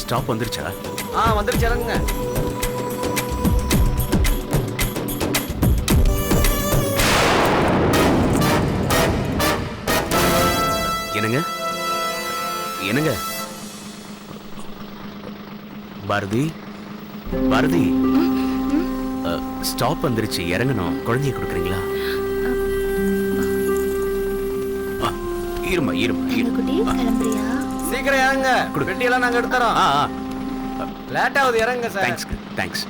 Stop வந்துருச்சா? வந்துருச்சு, இறங்குங்க. என்னங்க என்னங்க பாரதி, பாரதி, ஸ்டாப் வந்துருச்சு, இறங்கணும். குழந்தைய கொடுக்குறீங்களா? இருமா இருமா கிளம்புறியா? சீக்கிரம் இறங்க, பெட்டியெல்லாம் நாங்க எடுத்துறோம். லேட் ஆகுது, இறங்க சார். Thanks thanks.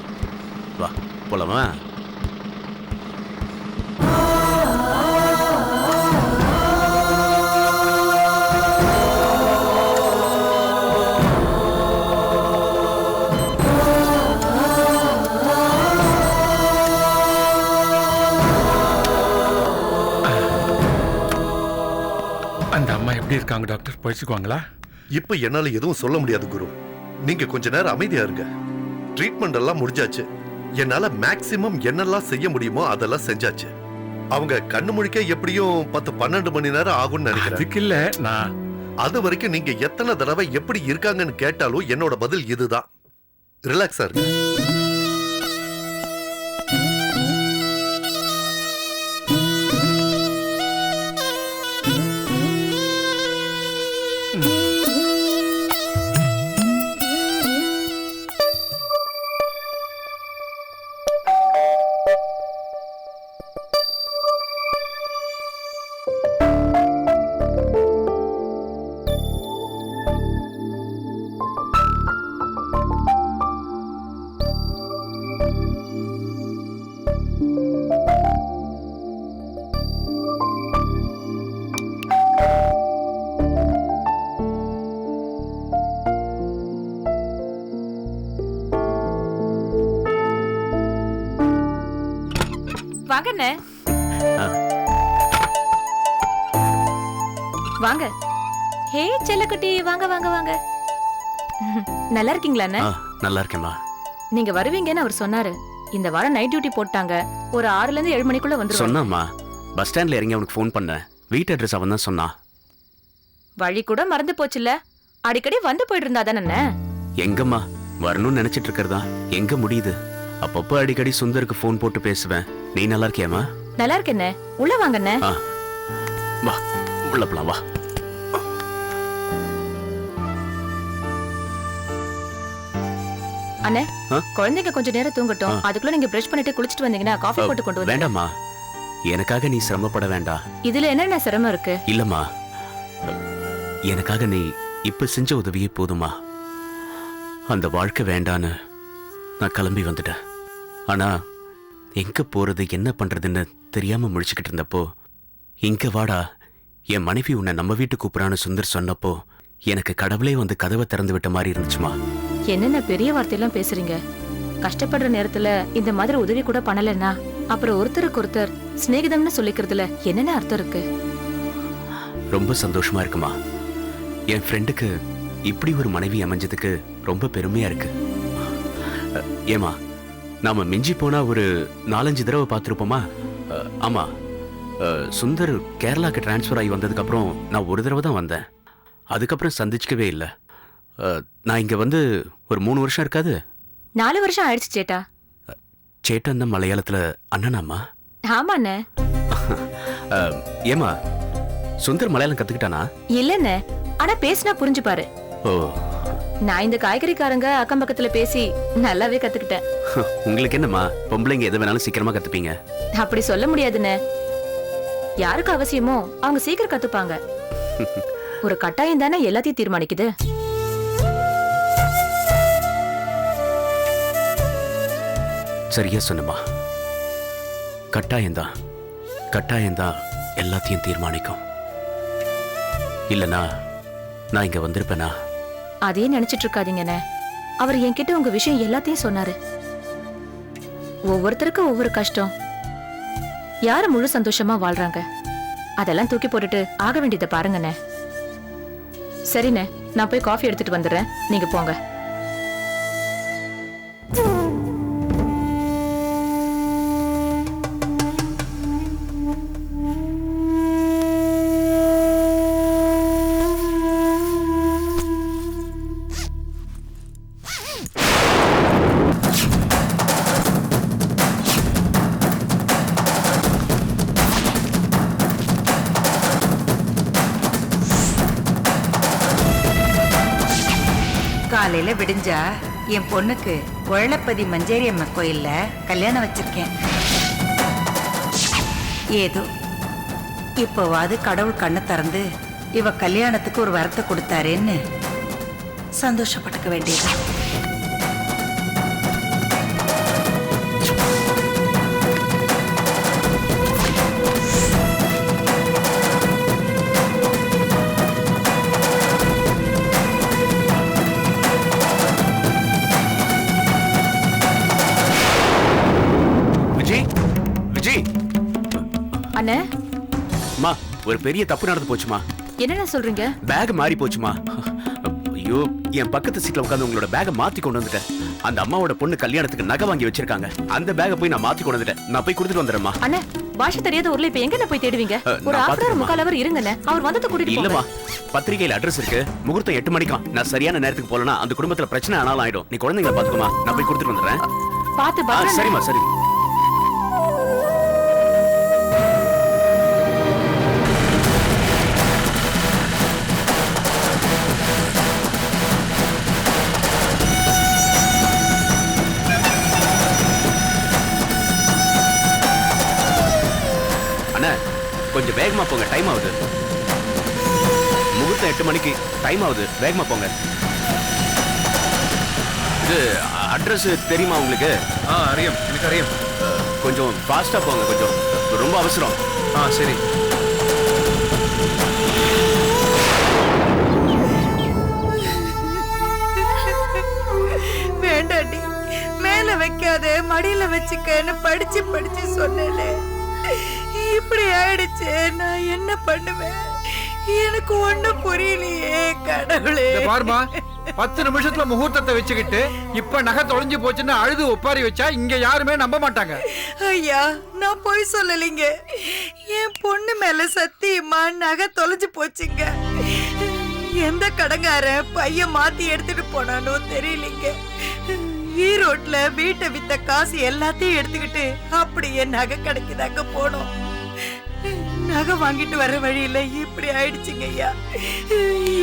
வா போலாமா? அந்த அம்மா எப்படி இருக்காங்க டாக்டர்? போயிச்சுக்குவாங்களா? இப்ப என்னால எதுவும் சொல்ல முடியாது குரு. நீங்க கொஞ்ச நேரம் அமைதியா இருங்க. ட்ரீட்மெண்ட் எல்லாம் முடிஞ்சாச்சு. என்னால மேக்சிமம் என்னெல்லாம் செய்ய முடியுமோ அதெல்லாம் செஞ்சாச்சு. அவங்க கண்ணு முழிக்க எப்படியும் 10-12 மணி நேரம் ஆகும்னு நினைக்கிறேன். அதுக்கு இல்ல, நான் அது வரைக்கும் நீங்க எத்தனை தடவை எப்படி இருக்காங்கன்னு கேட்டாலும் என்னோட பதில் இதுதான். ரிலாக்ஸா இருங்க. வாங்கண்ணே, வாங்க. ஹே செல்லக்குட்டி, வாங்க வாங்க வாங்க. நல்லா இருக்கீங்களா? நல்லா இருக்கேம்மா. நீங்க வருவீங்கன்னு அவர் சொன்னாரு. இந்த வாரம் நைட் டியூட்டி போட்டாங்க. ஒரு 6ல இருந்து 7 மணிக்குள்ள வந்துருவாங்க. சொன்னாம்மா, பஸ் ஸ்டாண்ட்ல இறங்கி அவனுக்கு ஃபோன் பண்ணேன். வீட்டு அட்ரஸ் அவன் தான் சொன்னான். வழி கூட மறந்து போச்சுல்ல. அடிக்கடி வந்து போயிட்டு இருந்தா தானே. எங்கம்மா வரணும்னு நினைச்சிட்டு இருக்கிறதா எங்க முடியுது? அப்பப்போ அடிக்கடி சுந்தருக்கு ஃபோன் போட்டு பேசுவேன். நீ நல்லா இருக்கியாமா? நல்லா இருக்கேண்ணே. உள்ள வாங்கண்ணே. வா உள்ள போலாம், வா. அண்ணே, குழந்தைங்க கொஞ்ச நேரம் தூங்கட்டும். அதுக்குள்ள நீங்க பிரஷ் பண்ணிட்டு குளிச்சிட்டு வந்தீங்கன்னா காஃபி போட்டு கொண்டு வந்து. வேண்டாம்மா, எனக்காக நீ சிரமப்பட வேண்டாம். இதுல என்னென்ன சிரமம் இருக்கு? இல்லம்மா, எனக்காக நீ இப்ப செஞ்ச உதவியே போதுமா. அந்த வாழ்க்கை வேண்டான்னு நான் கிளம்பி வந்துட்டேன். ஆனா எங்க போறது என்ன பண்றதுன்னு தெரியாம முழிச்சுக்கிட்டு இருந்தப்போ, இங்க வாடா, என் மனைவி உன்னை நம்ம வீட்டுக்கு கூப்பிடான்னு சுந்தர் சொன்னப்போ எனக்கு கடவுளே வந்து கதவை திறந்து விட்ட மாதிரி இருந்துச்சுமா. என்னென்ன பெரிய வார்த்தையெல்லாம் பேசுறீங்க? கஷ்டப்படுற நேரத்துல இந்த மாதிரி உதவி கூட பண்ணலன்னா அப்புறம் ஒருத்தருக்கு ஒருத்தர் சிநேகிதம்னு சொல்லிக்கிறதுல என்னென்ன அர்த்தம் இருக்கு? ரொம்ப சந்தோஷமா இருக்குமா. என் ஃப்ரெண்டுக்கு இப்படி ஒரு மனைவி அமைஞ்சதுக்கு ரொம்ப பெருமையா இருக்கு. ஏமா, நாம மிஞ்சி போனா ஒரு 4-5 தடவை பார்த்துருப்போமா? ஆமா, சுந்தர் கேரளாக்கு டிரான்ஸ்ஃபர் ஆகி வந்ததுக்கு அப்புறம் நான் ஒரு தடவை தான் வந்தேன். அதுக்கப்புறம் சந்திச்சுக்கவே இல்லை. நான் இங்க வந்து ஒரு 3 வருஷம் இருக்காது. 4 வருஷம் ஆயிடுச்சு சேட்டா. சேட்டன் தான் மலையாளத்துல அண்ணனாமா? ஆமாண்ணே. ஏமா, சுந்தர் மலையாளம் கத்துக்கிட்டானா? இல்லண்ணே, ஆனா பேசினா புரிஞ்சு பாரு. ஓ, நான் இந்த காய்கறிக்காரங்க அக்கம் பக்கத்துல பேசி நல்லாவே கத்துக்கிட்டேன். உங்களுக்கு என்னம்மா, பொம்பளைங்க எது வேணாலும் சீக்கிரமா கத்துப்பீங்க. அப்படி சொல்ல முடியாதுண்ணே. யாருக்கு அவசியமோ அவங்க சீக்கிரம் கத்துப்பாங்க. ஒரு கட்டாயம் தானே எல்லாத்தையும் தீர்மானிக்குது. சரியா சொன்னமா, கட்டாயம்தான் கட்டாயம்தான் எல்லாத்தையும் தீர்மானிக்கும். இல்லனா நான் இங்க வந்திருப்பேனா? அதே நினைச்சிட்டு இருக்காதீங்கண்ணே. அவர் என்கிட்ட உங்க விஷயம் எல்லாத்தையும் சொன்னாரு. ஒவ்வொருத்தருக்கும் ஒவ்வொரு கஷ்டம். யாரு முழு சந்தோஷமா வாழ்றாங்க? அதெல்லாம் தூக்கி போட்டுட்டு ஆக வேண்டியதை பாருங்கண்ணே. சரிண்ணே, நான் போய் காஃபி எடுத்துட்டு வந்துடுறேன். நீங்க போங்க. காலையில விடிஞ்சா என் பொண்ணுக்கு ஒழப்பதி மஞ்சேரி அம்மா கோயில்ல கல்யாணம் வச்சிருக்கேன். ஏதோ இப்போவாது கடவுள் கண்ணை திறந்து இவ கல்யாணத்துக்கு ஒரு வரத்தை கொடுத்தாரேன்னு சந்தோஷப்பட்டுக்க வேண்டியது. விஜய் விஜய் அண்ணே, அம்மா ஒரு பெரிய தப்பு நடந்து போச்சுமா. என்னென்ன சொல்றீங்க? பேக் மாறி போச்சுமா. ஐயோ, என் பக்கத்து சீட்ல உட்காந்து உங்களோட பேக்கை மாத்தி கொண்டு வந்துட்டேன். அந்த அம்மாவோட பொண்ணு கல்யாணத்துக்கு நகை வாங்கி வச்சிருக்காங்க. அந்த பேக்கை போய் நான் மாத்தி கொண்டு வந்துட்டேன். நான் போய் கொடுத்துட்டு வந்துடுறேம்மா. அண்ணே, பாஷை தெரியாத ஊர்ல இப்ப எங்க போய் தேடுவீங்க? ஒரு நான் 1/2 முக்கால் அவர் இருங்கண்ணே. அவர் வந்தது கூட்டிட்டு இல்லம்மா, போங்க. பத்திரிகையில அட்ரஸ் இருக்கு. முகூர்த்தம் 8 மணிக்காம். நான் சரியான நேரத்துக்கு போலனா அந்த குடும்பத்துல பிரச்சனை ஆனாலும் ஆயிடும். நீ குழந்தைங்களை பாத்துக்கோமா. நான் போய் கொடுத்துட்டு வந்துடுறேன். பாத்து பாத்து. சரிம்மா, சரி. அண்ணா, கொஞ்சம் வேகமா போங்க, டைம் ஆகுது. முகூர்த்தம் 8 மணிக்கு, டைம் ஆகுது, வேகமா போங்க. இது அட்ரஸ் தெரியுமா உங்களுக்கு? அறியும், எனக்கு அறியும். கொஞ்சம் ஃபாஸ்டா போங்க, கொஞ்சம் ரொம்ப அவசரம். சரி. வேண்டாடி, மேல வைக்காத, மடியில வச்சுக்கன்னு படிச்சு படிச்சு சொன்னேனே. இப்படி ஆயிடுச்சு, நான் என்ன பண்ணுவேன்? எனக்கு ஒண்ணும் புரியலையே கடவுளே. பாருமா, 10 நிமிஷத்துல முகூர்த்தத்தை வச்சுக்கிட்டு இப்ப நகை தொலைஞ்சு போச்சுன்னு அழுது ஒப்பாரி வச்சா இங்க யாருமே நம்ப மாட்டாங்க. ஐயா, நான் போய் சொல்லலைங்க. என் பொண்ணு மேல சத்தியமா நகை தொலைஞ்சு போச்சுங்க. எந்த கடங்கார பையன் மாத்தி எடுத்துட்டு போனானோ தெரியலீங்க. ஈரோட்ல வீட்டை வித்த காசு எல்லாத்தையும் எடுத்துக்கிட்டு அப்படியே நகை கடைக்குதாங்க போனோம். நகை வாங்கிட்டு வர வழியில இப்படி ஆயிடுச்சுங்க ஐயா.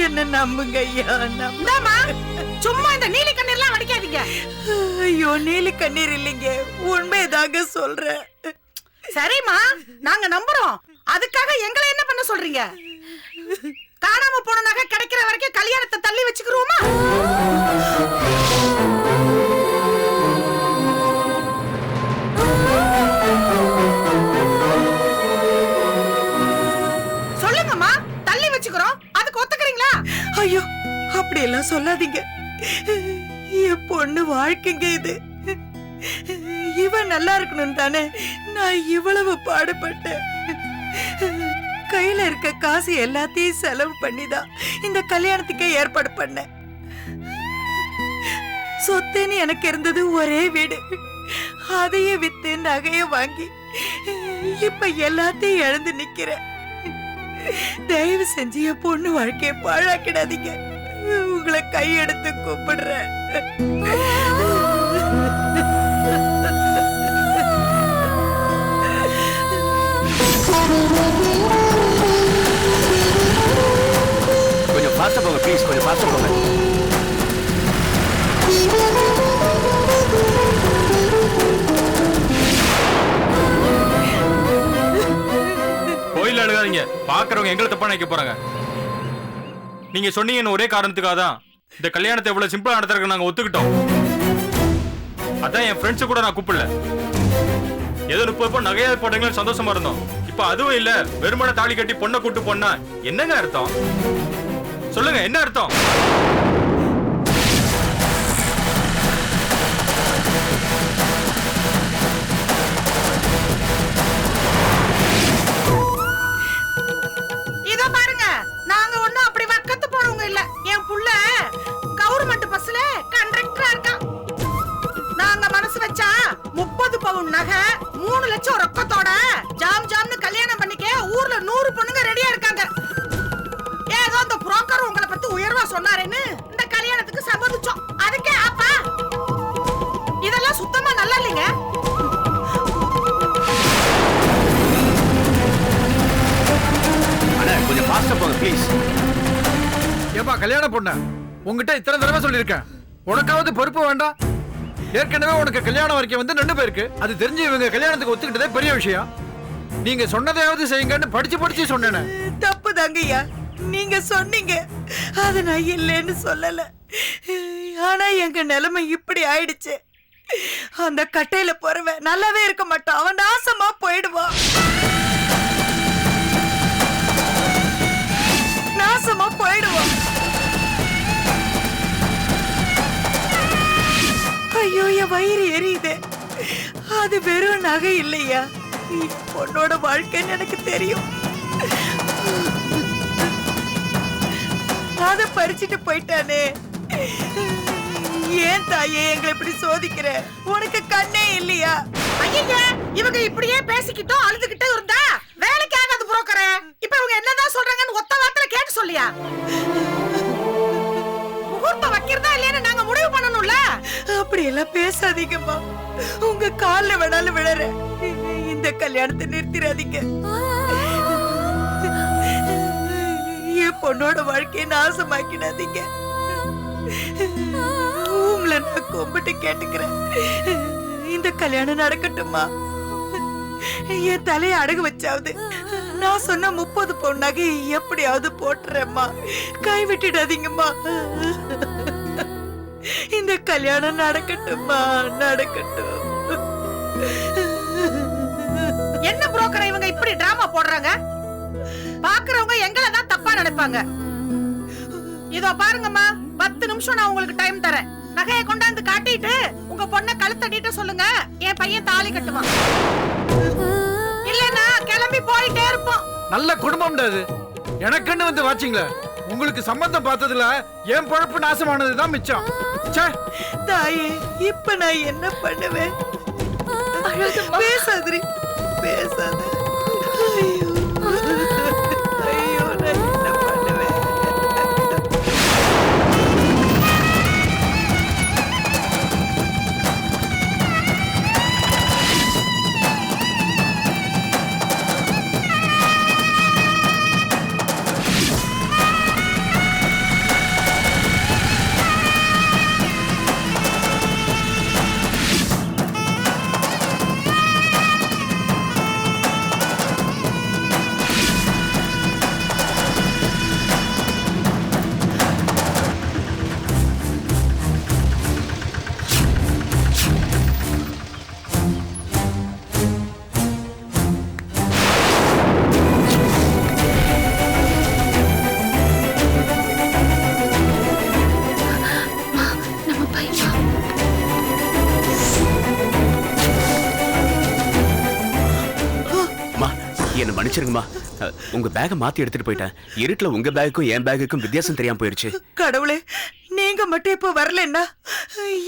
என்ன நம்புங்க ஐயா, நம்புமா. சும்மா இந்த நீலி கண்ணீர் எல்லாம் வடிக்காதீங்க. ஐயோ, நீலி கண்ணீர் இல்லைங்க, உண்மைதாங்க சொல்றேன். சரிம்மா, நாங்க நம்புறோம். அதுக்காக எங்களை என்ன பண்ண சொல்றீங்க? காணாம போன நகை கிடைக்கிற வரைக்கும் கல்யாணத்தை தள்ளி வச்சுக்கிறோமா? சொல்லுங்கம்மா, தள்ளி வச்சுக்கிறோம். அதுக்கு ஒத்துக்கிறீங்களா? ஐயோ, அப்படி எல்லாம் சொல்லாதீங்க. என் பொண்ணு வாழ்க்கைங்க இது. இவன் நல்லா இருக்கணும் தானே நான் இவ்வளவு பாடுபட்டேன். கையில இருக்க காசு எல்லாத்தையும் செலவு பண்ணிதான் இந்த கல்யாணத்துக்கே ஏற்பாடு பண்ணேன். சொத்துன்னு எனக்கு இருந்தது ஒரே வீடு. அதையே வித்து நகைய வாங்கி இப்ப எல்லாத்தையும் இழந்து நிக்கிறேன். தயவு செஞ்சு என் பொண்ணு வாழ்க்கையை பாழாக்கிடாதீங்க. உங்களை கையெடுத்து கூப்பிடுறேன். கொஞ்சம் ஃபாஸ்டா போங்க ப்ளீஸ், கொஞ்சம் ஃபாஸ்டா போங்க. கோயில் அழுகாதீங்க. பாக்குறவங்க எங்களை தப்பா நினைக்க போறாங்க. நீங்க சொன்னீங்கன்னு ஒரே காரணத்துக்காக தான் இந்த கல்யாணத்தை இவ்வளவு சிம்பிளா நடத்துறதுக்கு நாங்க ஒத்துக்கிட்டோம். அதான் என் ஃப்ரெண்ட்ஸ் கூட நான் கூப்பிடல. ஏதோ 30 நகையாவது போட்டீங்களா சந்தோஷமா இருந்தோம். இப்ப அதுவும் இல்ல, வெறுமனை தாலி கட்டி பொண்ணை கூட்டு பொண்ணா என்னங்க அர்த்தம்? சொல்லுங்க, என்ன அர்த்தம்? இதோ பாருங்க, நாங்க ஒண்ணும் அப்படி வக்கத்து போறவங்க இல்ல. என் புள்ள கவர்மெண்ட் பஸ்ல கண்டக்டரா இருக்கான். நாங்க மனசு வச்சா 30 பவுன் நகை 3 லட்சம் ரொக்கத்தோட ஜாம் ஜாம்னு கல்யாணம் பண்ணிக்க ஊர்ல 100 பொண்ணுங்க ரெடியா இருக்காங்க. ஏதோ அந்த புரோக்கர் உங்களை பத்தி உயர்வா சொன்னாருன்னு இந்த கல்யாணத்துக்கு சம்மதிச்சோம். அதுக்கே அப்பா இதெல்லாம் சுத்தமா நல்லா இல்லைங்க. அண்ணா, கொஞ்சம் ஃபாஸ்டா போங்க ப்ளீஸ். ஏப்பா கல்யாணம் பொண்ண, உங்ககிட்ட இத்தனை தடவை சொல்லியிருக்கேன். உனக்காவது பொறுப்பு வேண்டாம்? ஏற்கனவே உனக்கு கல்யாணம் வரைக்கும் வந்து 2 பேருக்கு அது தெரிஞ்சு இவங்க கல்யாணத்துக்கு ஒத்துக்கிட்டதே பெரிய விஷயம். நீங்க சொன்னதையாவது செய்யுங்கன்னு படிச்சு சொன்னேனே. தப்பு தாங்கய்யா, நீங்க சொன்னீங்க, அத நான் இல்லைன்னு சொல்லல. ஆனா எங்க நிலைமை இப்படி ஆயிடுச்சு. அந்த கட்டையில போறவன் நல்லாவே இருக்க மாட்டான், அவன் நாசமா போயிடுவான். நாசமா போயிடுவான். ஐயோ, என் வயிறு எரியுது. அது வெறும் நகை இல்லையா, பொண்ணோட வாழ்க்கைன்னு எனக்கு தெரியும். அத பறிச்சுட்டு போயிட்டானே. ஏன் தாயே எங்களை இப்படி சோதிக்கிற? உனக்கு கண்ணே இல்லையா? ஐயா, இவங்க இப்படியே பேசிக்கிட்டோம் அழுதுகிட்டே இருந்தா வேலைக்கு ஆகாது புரோக்கரே. இப்ப இவங்க என்னதான் சொல்றாங்கன்னு ஒத்த வார்த்தையில கேட்டு சொல்லியா? முகூர்த்தம் வைக்கிறதா இல்லையான்னு நாங்க முடிவு பண்ணணும்ல. அப்படி எல்லாம் பேசாதீங்கம்மா, உங்க கால்ல வேணாலும் விழற. இந்த கல்யாணத்தை நிறுத்திடாதீங்க. என் பொண்ணோட வாழ்க்கையை நாசமாக்கிடாதீங்க. உங்களை நான் கும்பிட்டு கேட்டுக்கிறேன், இந்த கல்யாணம் நடக்கட்டுமா? என் தலையை அடகு வச்சாவது நான் சொன்ன 30 பவுன் நகை எப்படியாவது போட்டுறேம்மா. கை விட்டுடாதீங்கம்மா. இந்த கல்யாணம் நடக்கட்டுமா? நடக்கட்டும். என்ன புரோக்கரை இவங்க இப்படி டிராமா போடுறாங்க? பாக்குறவங்க எங்களை தான் தப்பா நினைப்பாங்க. இதோ பாருங்கம்மா, 10 நிமிஷம் நான் உங்களுக்கு டைம் தரேன். நகையை கொண்டாந்து காட்டிட்டு உங்க பொண்ணை கழுத்தடிட்டு சொல்லுங்க, என் பையன் தாலி கட்டுவான். இல்லன்னா கிளம்பி போயிட்டே இருப்போம். நல்ல குடும்பம் அது. எனக்குன்னு வந்து வாச்சிங்களே, உங்களுக்கு சம்பந்தம் பார்த்ததுல என் பொழப்பு நாசமானதுதான் மிச்சம். தாயே, இப்ப நான் என்ன பண்ணுவேன்? பேசாதிரி, பேசாத. ஐயோ, ஐயோ, நான் என்ன பண்ணுவேன்? என்ன மன்னிச்சிருங்கம்மா, உங்க பேக மாத்தி எடுத்துட்டு போயிட்டேன். இருட்டுல உங்க பேக்குக்கும் என் பேக்குக்கும் வித்தியாசம் தெரியாம போயிருச்சு. கடவுளே, நீங்க மட்டும் இப்ப வரலன்னா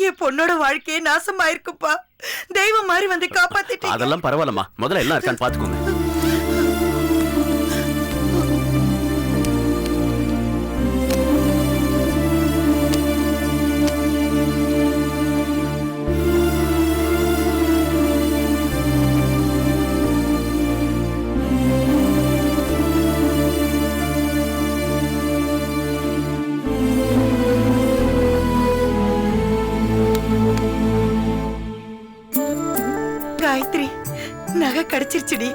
என் பொண்ணோட வாழ்க்கையே நாசமாயிருக்குப்பா. தெய்வம் மாதிரி வந்து காப்பாத்திட்டீங்க. அதெல்லாம் பரவாயில்லம்மா, முதல்ல எல்லாம் இருக்கான்னு பாத்துக்கோங்க. காயத்ரி, நகை கிடைச்சிருச்சுடி.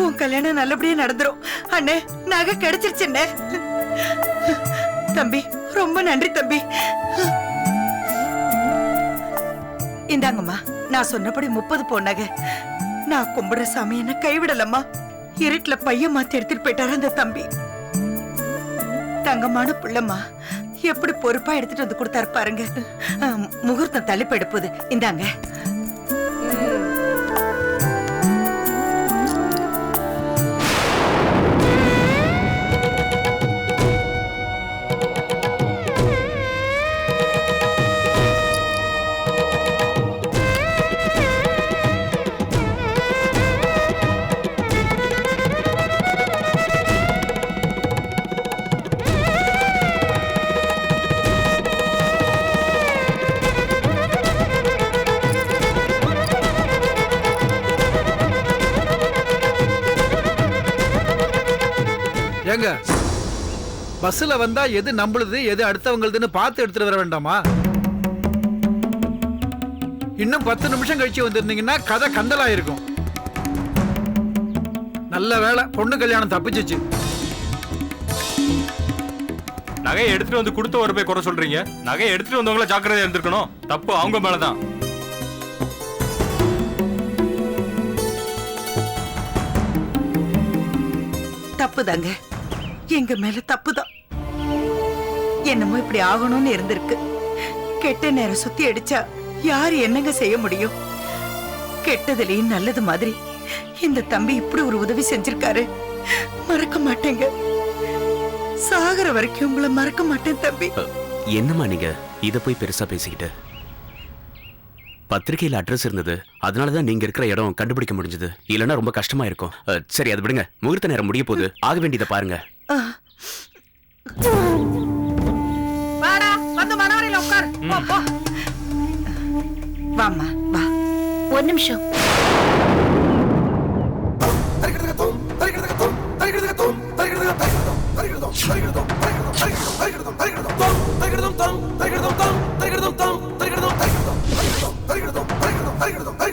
உன் கல்யாணம் நல்லபடியா நடந்துரும். அண்ணே, நகை கிடைச்சிருச்சுண்ணே. தம்பி, ரொம்ப நன்றி தம்பி. இந்தாங்கம்மா, நான் சொன்னபடி 30 பவுன் நகை. நான் கும்பிடுற சாமி என்ன கைவிடலம்மா. இருட்டுல பையன் மாத்தி எடுத்துட்டு போயிட்டாரு அந்த தம்பி. தங்கமான பிள்ளைம்மா, எப்படி பொறுப்பா எடுத்துட்டு வந்து கொடுத்தாரு பாருங்க. முகூர்த்தம் தள்ளி போயிடுப்போது. இந்தாங்க. ஏங்க, பஸ்ல வந்தா எது நம்மளுது எது அடுத்தவங்களுதுன்னு பார்த்து எடுத்துட்டு வர வேண்டாமா? இன்னும் 10 நிமிஷம் கழிச்சு வந்திருந்தீங்கன்னா கதை கந்தலா இருக்கும். நல்ல வேளை பொண்ணு கல்யாணம் தப்பிச்சிச்சு. நகையை எடுத்துட்டு வந்து கொடுத்த ஒரு போய் குறை சொல்றீங்க. நகையை எடுத்துட்டு வந்தவங்கள ஜாக்கிரதையா இருந்திருக்கணும். தப்பு அவங்க மேலதான். தப்புதாங்க, எங்க மேல தப்புதான். என்னமோ இப்படி ஆகணும்னு இருந்திருக்கு. கெட்ட நேரம் சுத்தி அடிச்சா யாரு என்னங்க செய்ய முடியும்? கெட்டதுலயும் நல்லது மாதிரி இந்த தம்பி இப்படி ஒரு உதவி செஞ்சிருக்காரு. மறக்க மாட்டேங்க. சாகர வரைக்கும் உங்களை மறக்க மாட்டேன் தம்பி. என்னம்மா நீங்க இத போய் பெருசா பேசிக்கிட்டு? பத்திரிகையில அட்ரஸ் இருந்தது, அதனாலதான் நீங்க இருக்கிற இடம் கண்டுபிடிக்க முடிஞ்சது. இல்லைன்னா ரொம்ப கஷ்டமா இருக்கும். சரி, அது விடுங்க. முகூர்த்த நேரம் முடிய போகுது. ஆக வேண்டியதை பாருங்க. வாடா, வந்து மனவரையில உட்கார். போ, போ. வாம்மா வா. ஒரு நிமிஷம். Hey!